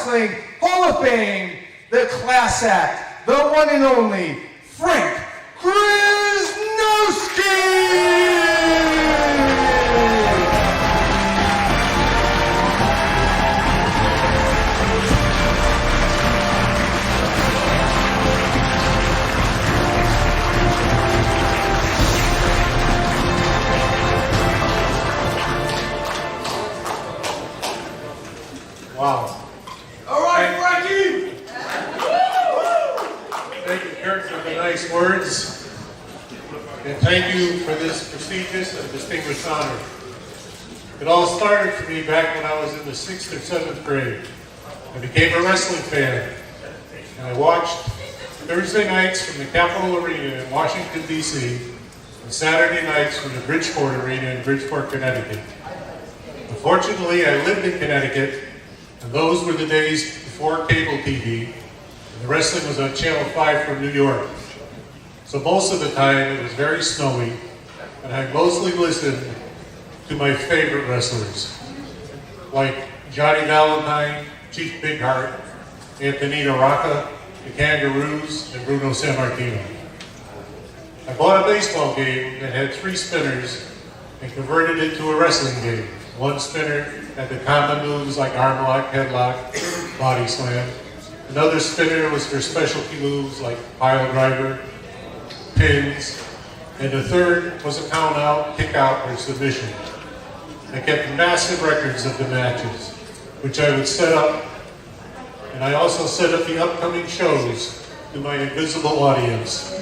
Wrestling Hall of Fame, the class act, the one and only Frank Chrzanowski! Wow. All right, Frankie! Thank you, Kurt, for the nice words. And thank you for this prestigious and distinguished honor. It all started for me back when I was in the 6th or 7th grade. I became a wrestling fan. And I watched Thursday nights from the Capitol Arena in Washington, D.C. and Saturday nights from the Bridgeport Arena in Bridgeport, Connecticut. Unfortunately, I lived in Connecticut, and those were the days before cable TV, and the wrestling was on Channel 5 from New York. So most of the time it was very snowy, and I mostly listened to my favorite wrestlers, like Johnny Valentine, Chief Big Heart, Antonino Rocca, the Kangaroos, and Bruno Sammartino. I bought a baseball game that had 3 spinners and converted it to a wrestling game. 1 spinner had the common moves like arm lock, headlock, body slam. Another spinner was for specialty moves like pile driver, pins, and the third was a count out, kick out, or submission. I kept massive records of the matches, which I would set up, and I also set up the upcoming shows to my invisible audience.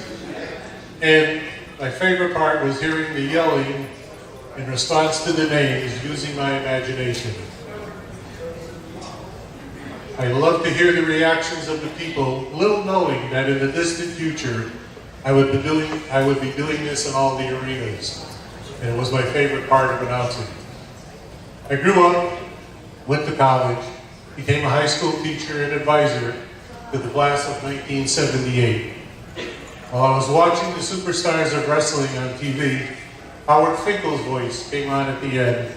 And my favorite part was hearing the yelling in response to the names, using my imagination. I love to hear the reactions of the people, little knowing that in the distant future, I would be doing this in all the arenas. And it was my favorite part of announcing. I grew up, went to college, became a high school teacher and advisor to the class of 1978. While I was watching the superstars of wrestling on TV, Howard Finkel's voice came on at the end.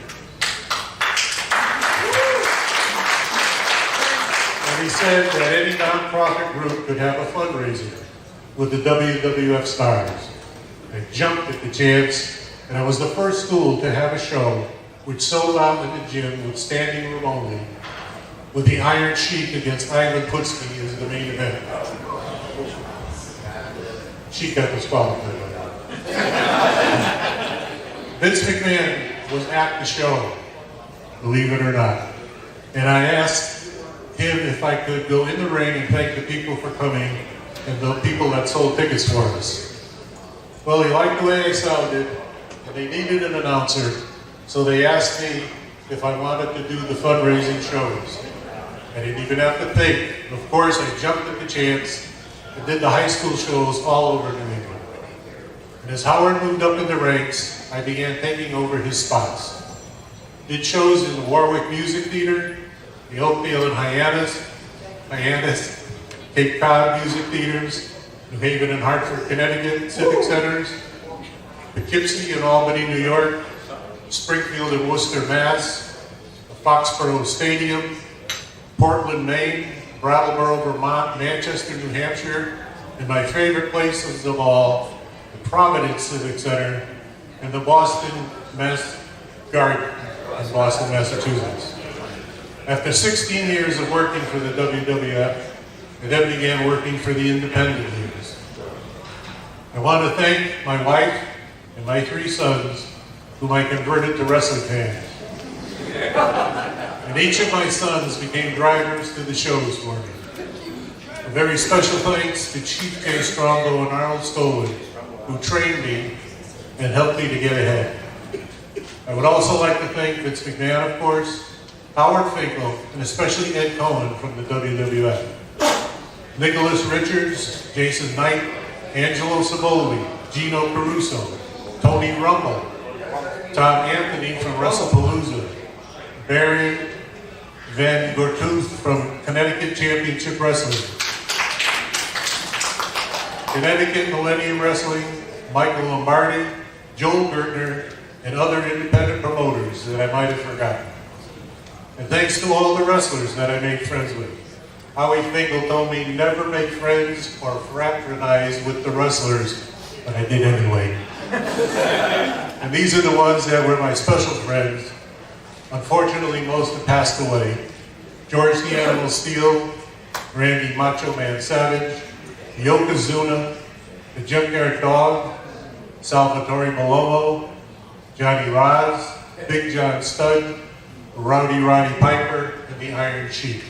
And he said that any nonprofit group could have a fundraiser with the WWF stars. I jumped at the chance, and I was the first school to have a show which sold out in the gym with standing room only, with the Iron Sheik against Ivan Putski as the main event. Sheik got disqualified by that. Vince McMahon was at the show, believe it or not. And I asked him if I could go in the ring and thank the people for coming and the people that sold tickets for us. Well, he liked the way I sounded, and they needed an announcer, so they asked me if I wanted to do the fundraising shows. I didn't even have to think. Of course, I jumped at the chance and did the high school shows all over New England. And as Howard moved up in the ranks, I began taking over his spots. Did shows in the Warwick Music Theater, the Oakdale and Hyannis, Cape Cod Music Theaters, New Haven and Hartford, Connecticut Civic Centers, Poughkeepsie in Albany, New York, Springfield and Worcester, Mass, Foxborough Stadium, Portland, Maine, Brattleboro, Vermont, Manchester, New Hampshire, and my favorite places of all, the Providence Civic Center and the Boston Mass Garden in Boston, Massachusetts. After 16 years of working for the WWF, I then began working for the independent leagues. I want to thank my wife and my 3 sons, whom I converted to wrestling fans. And each of my sons became drivers to the shows for me. A very special thanks to Chief K. Strongo and Arnold Stolen, who trained me and helped me to get ahead. I would also like to thank Vince McMahon, of course, Howard Finkel, and especially Ed Cohen from the WWF. Nicholas Richards, Jason Knight, Angelo Saboli, Gino Caruso, Tony Rumble, Tom Anthony from WrestlePalooza, Barry Van Gortooth from Connecticut Championship Wrestling, Connecticut Millennium Wrestling, Michael Lombardi, Joel Gertner, and other independent promoters that I might have forgotten. And thanks to all the wrestlers that I made friends with. Howie Finkel told me never make friends or fraternize with the wrestlers, but I did anyway. And these are the ones that were my special friends. Unfortunately, most have passed away. George the Animal Steel, Randy Macho Man Savage, Yokozuna, the Junkyard Dog, Salvatore Malomo, Johnny Roz, Big John Studd, Rowdy Roddy Piper, and the Iron Sheik.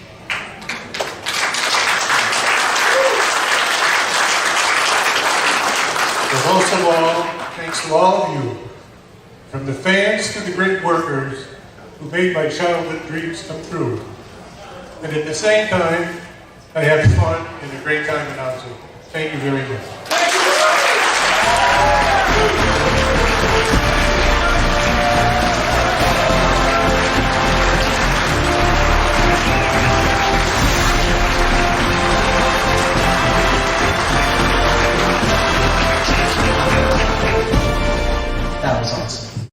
But most of all, thanks to all of you, from the fans to the great workers who made my childhood dreams come true. And at the same time, I had fun and a great time announcing. Thank you very much. That was awesome.